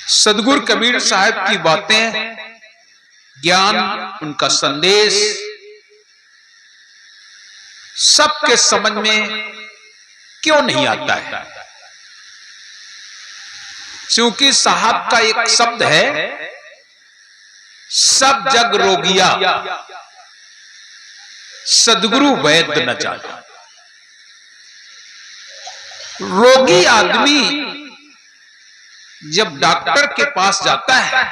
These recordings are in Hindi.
सदगुरु कबीर साहब की बातें, ज्ञान, उनका संदेश सबके समझ में क्यों नहीं आता है? क्योंकि साहब का एक शब्द है, सब जग रोगिया सदगुरु वैद्य न जाना। रोगी आदमी जब डॉक्टर के पास जाता है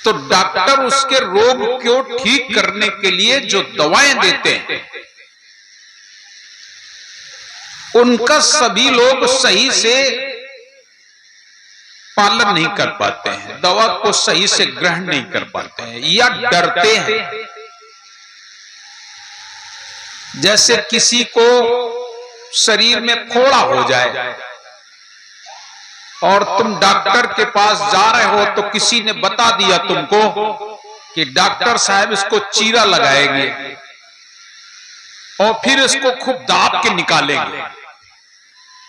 तो डॉक्टर उसके रोग को ठीक करने के लिए जो दवाएं देते हैं उनका सभी लोग सही से पालन नहीं कर पाते हैं, दवा को सही से ग्रहण नहीं कर पाते हैं या डरते हैं। जैसे किसी को शरीर में फोड़ा हो जाए और तुम डॉक्टर के पास जा रहे हो तो किसी ने बता दिया तुमको कि डॉक्टर साहब इसको चीरा लगाएंगे और फिर इसको खूब दाब के निकालेंगे,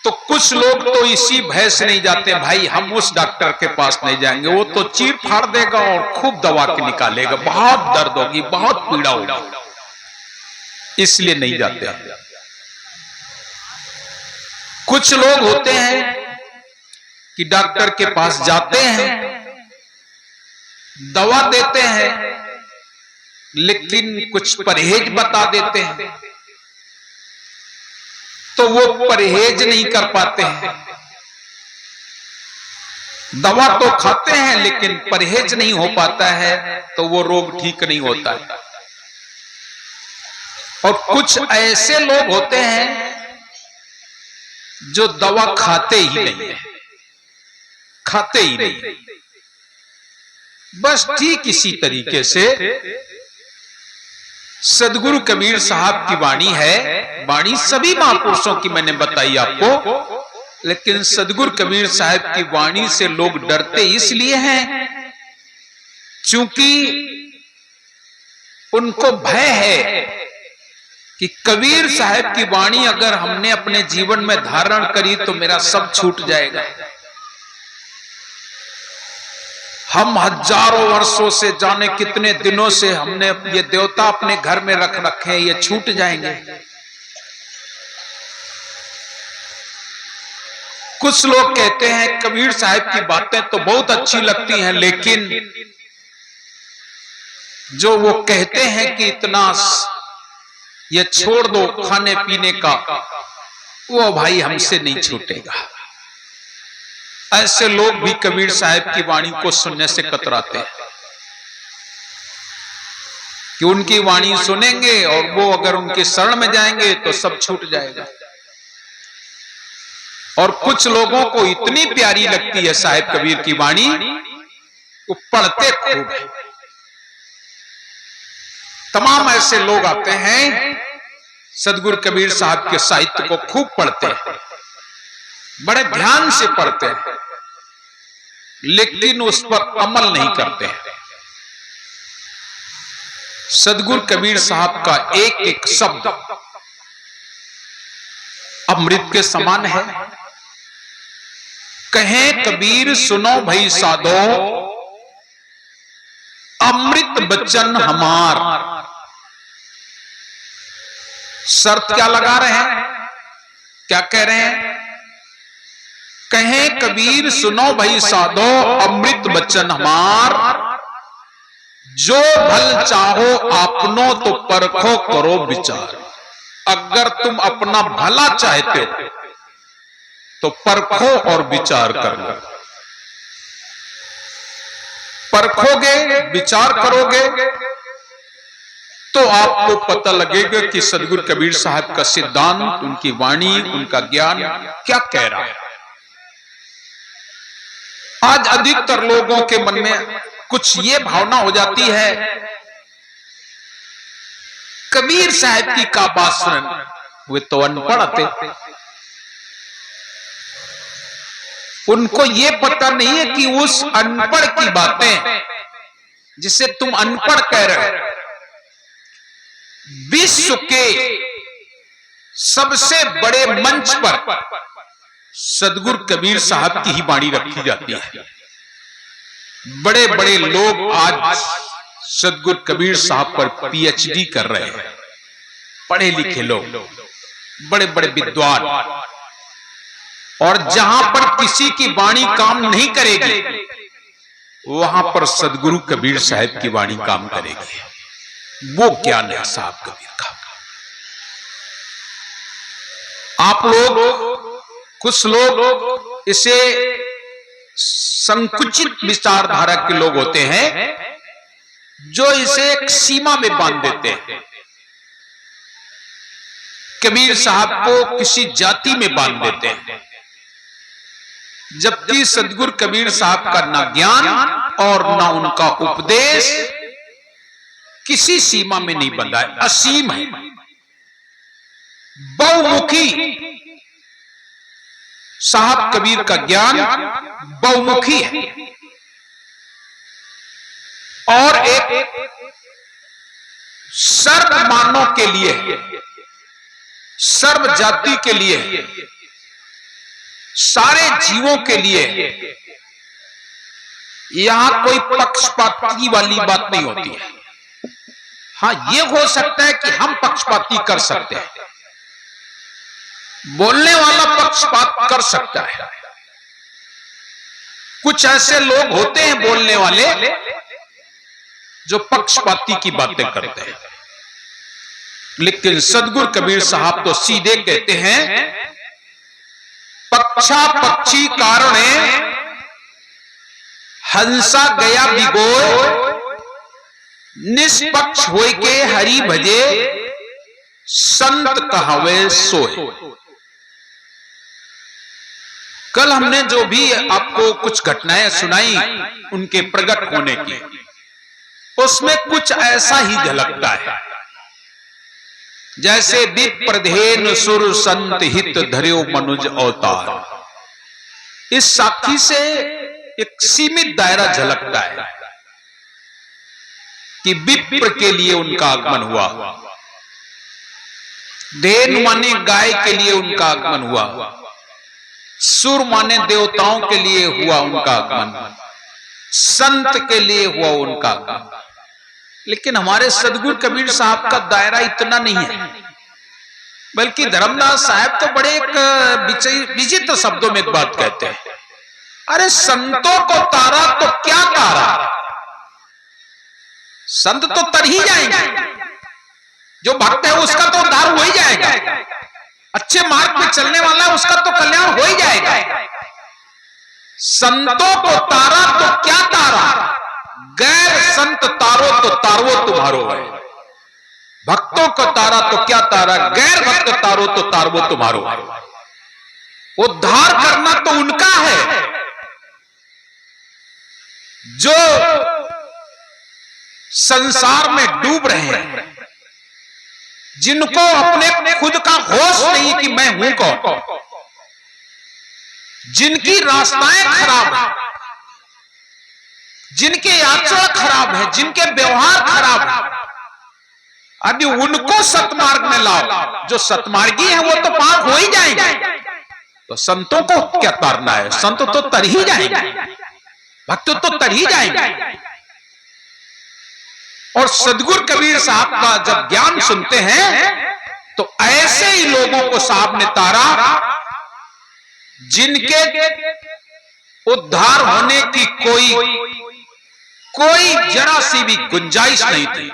तो कुछ लोग तो इसी भय से नहीं जाते, भाई हम उस डॉक्टर के पास नहीं जाएंगे, वो तो चीर फाड़ देगा और खूब दबा के निकालेगा, बहुत दर्द होगी, बहुत पीड़ा होगी, इसलिए नहीं जाते। कुछ लोग होते हैं कि डॉक्टर के पास जाते हैं, दवा देते हैं, लेकिन कुछ परहेज बता देते हैं, तो वो परहेज नहीं कर पाते हैं। दवा तो खाते हैं लेकिन परहेज नहीं हो पाता है, तो वो रोग ठीक नहीं होता है। और कुछ ऐसे लोग होते हैं जो दवा खाते ही नहीं है, खाते ही नहीं। बस ठीक इसी तरीके से सदगुरु कबीर साहब की वाणी है। वाणी सभी महापुरुषों की मैंने बताई आपको, लेकिन सदगुरु कबीर साहब की वाणी से लोग डरते इसलिए हैं क्योंकि उनको भय है कि कबीर साहब की वाणी अगर हमने अपने जीवन में धारण करी तो मेरा सब छूट जाएगा। हम हजारों वर्षों से, जाने कितने दिनों से हमने ये देवता अपने घर में रख रखे हैं, ये छूट जाएंगे। कुछ लोग कहते हैं कबीर साहब की बातें तो बहुत अच्छी लगती हैं, लेकिन जो वो कहते हैं कि इतना ये छोड़ दो खाने पीने का, वो भाई हमसे नहीं छूटेगा। ऐसे लोग भी कबीर साहब की वाणी को सुनने से कतराते हैं कि उनकी वाणी सुनेंगे और वो अगर उनके शरण में जाएंगे तो सब छूट जाएगा। और कुछ लोगों को इतनी प्यारी लगती है साहिब कबीर की वाणी, वो पढ़ते खूब है। तमाम ऐसे लोग आते हैं सदगुरु कबीर साहब के साहित्य को खूब पढ़ते हैं, बड़े ध्यान से पढ़ते हैं, लेकिन उस पर अमल नहीं करते हैं। सदगुरु कबीर साहब का एक एक शब्द अमृत के समान है। कहें कबीर सुनो भई साधो, अमृत बचन हमार। शर्त क्या लगा रहे हैं, क्या कह रहे हैं? कहें कबीर सुनो भई साधो, अमृत बचन हमार। जो भल चाहो आपनो तो परखो करो विचार। अगर तुम अपना भला चाहते हो तो परखो और विचार कर लो। परखोगे, विचार करोगे तो आपको पता लगेगा कि सदगुरु कबीर साहब का सिद्धांत, उनकी वाणी, उनका ज्ञान क्या कह रहा है। आज अधिकतर लोगों के मन में कुछ ये भावना हो जाती है, कबीर साहब की का बात सुन, वे तो अनपढ़ थे, उनको ये पता नहीं है कि उस अनपढ़ की बातें जिसे तुम अनपढ़ कह रहे हो, विश्व के सबसे बड़े मंच पर सदगुरु कबीर साहब की ही वाणी रखी जाती है। बड़े बड़े लोग आज सदगुरु कबीर साहब पर पीएचडी कर रहे हैं, पढ़े लिखे लोग, बड़े बड़े विद्वान। और जहां पर किसी की वाणी काम नहीं करेगी, वहां पर सदगुरु कबीर साहब की वाणी काम करेगी। वो ज्ञान है साहब कबीर का। आप लोग, कुछ लोग इसे संकुचित विचारधारा के लोग होते हैं जो इसे एक सीमा में बांध देते हैं। कबीर साहब को किसी जाति में बांध देते हैं, जबकि सदगुरु कबीर साहब का ना ज्ञान और ना उनका उपदेश किसी सीमा में नहीं बंधा है, असीम है, बहुमुखी। साहब कबीर का ज्ञान बहुमुखी है और एक सर्व मानव के लिए, सर्व जाति के लिए, सारे जीवों के लिए। यहां कोई पक्षपाती वाली बात नहीं होती है। हां, यह हो सकता है कि हम पक्षपाती कर सकते हैं, बोलने वाला पक्षपात कर सकता है। कुछ ऐसे लोग होते हैं बोलने वाले जो पक्षपाती की बातें करते हैं, लेकिन सदगुरु कबीर साहब तो सीधे कहते हैं, पक्षा पक्षी कारणे हंसा गया बिगोय, निष्पक्ष होय के हरि भजे, संत कहावे सोए। कल हमने जो भी आपको कुछ घटनाएं सुनाई उनके प्रकट होने की, उसमें कुछ ऐसा ही झलकता है, जैसे दीप प्रधेन सुर संत हित धर्यो मनुज अवतार। इस साखी से एक सीमित दायरा झलकता है कि विप्र के लिए उनका आगमन हुआ, धेनु माने गाय के लिए उनका आगमन हुआ, सुर माने देवताओं के लिए हुआ उनका आगमन, संत के लिए हुआ उनका आगमन। लेकिन हमारे सदगुरु कबीर साहब का दायरा इतना नहीं है, बल्कि धर्मदास साहब तो बड़े एक विचित्र शब्दों में एक बात कहते हैं, अरे संतों को तारा तो क्या तारा, संत तो तर ही जाएंगे, जो भक्त है उसका तो उद्धार हो ही जाएगा, अच्छे मार्ग पे चलने वाला है उसका तो कल्याण हो ही जाएगा। संतों को तारा तो क्या तारा, गैर संत तारो तो तारवो तुम्हारो है। भक्तों को तारा तो क्या तारा, गैर भक्त तारो तो तारवो तुम्हारो है। उद्धार करना तो उनका है जो संसार में डूब रहे हैं, जिनको अपने खुद का होश नहीं कि मैं हूं कौन, जिनकी रास्ताएं खराब है, जिनके आचरण खराब है, जिनके व्यवहार खराब है, अभी उनको सतमार्ग में लाओ। जो सतमार्गी है वो तो पार हो ही जाएंगे, तो संतों को क्या तारना है, संत तो तर ही जाएंगे, भक्त तो तर ही जाएंगे। और सदगुरु कबीर साहब का जब ज्ञान सुनते हैं तो ऐसे ही लोगों को साहब ने तारा जिनके उद्धार होने की कोई जरा सी भी गुंजाइश नहीं थी,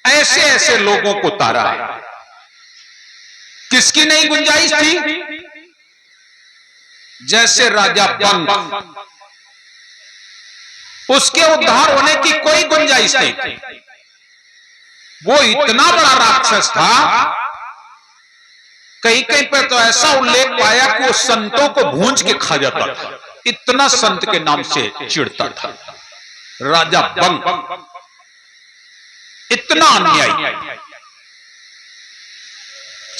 ऐसे ऐसे लोगों को तारा है। किसकी नहीं गुंजाइश थी, जैसे राजा बंग, उसके उद्धार होने की कोई गुंजाइश नहीं थी। वो इतना बड़ा राक्षस था, कहीं कहीं पर तो ऐसा उल्लेख पाया कि वो संतों को भूंज के खा जाता था, इतना संत के नाम से चिढ़ता था राजा बंग, इतना अन्यायी।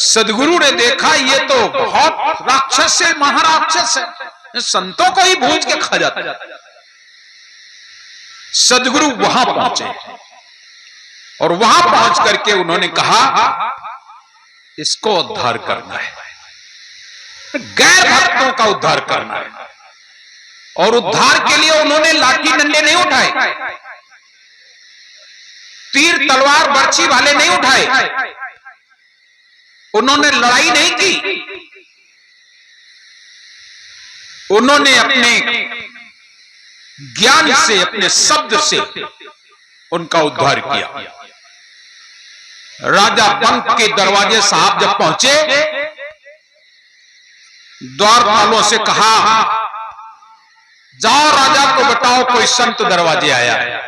सदगुरु ने देखा ये तो बहुत राक्षस है, महाराक्षस है, संतों को ही भूंज के खा जाता। सदगुरु वहां पहुंचे और वहां पहुंच करके उन्होंने कहा इसको उद्धार करना है, गैर भक्तों का उद्धार करना है। और उद्धार के लिए उन्होंने लाठी डंडे नहीं उठाए, तीर तलवार बर्छी भाले नहीं उठाए, उन्होंने लड़ाई नहीं की, उन्होंने अपने ज्ञान से, अपने शब्द से उनका उद्धार किया। राजा बंक के दरवाजे साहब जब पहुंचे, द्वारपालों से कहा, जाओ राजा को बताओ कोई संत दरवाजे आया है।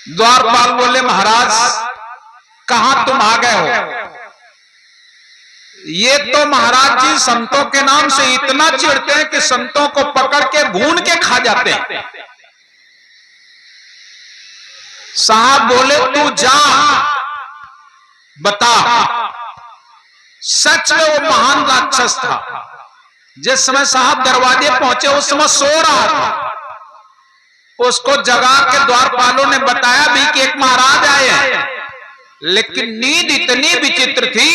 द्वारपाल बोले, महाराज कहां तुम आ गए हो? ये तो महाराज जी संतों के नाम से इतना चिढ़ते हैं कि संतों को पकड़ के भून के खा जाते हैं। साहब बोले, तू जा बता। सच में वो महान राक्षस था। जिस समय साहब दरवाजे पहुंचे उस समय सो रहा था। उसको जगा के द्वारपालों ने बताया भी कि एक महाराज आए हैं, लेकिन नींद इतनी विचित्र थी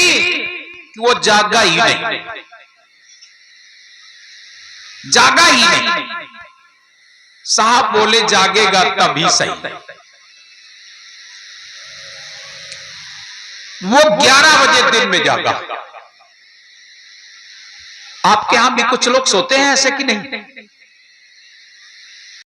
कि वो जागा ही नहीं, जागा ही नहीं। साहब बोले, जागेगा तभी सही। वो 11 बजे दिन में जागा। आपके यहां भी कुछ लोग सोते हैं ऐसे कि नहीं?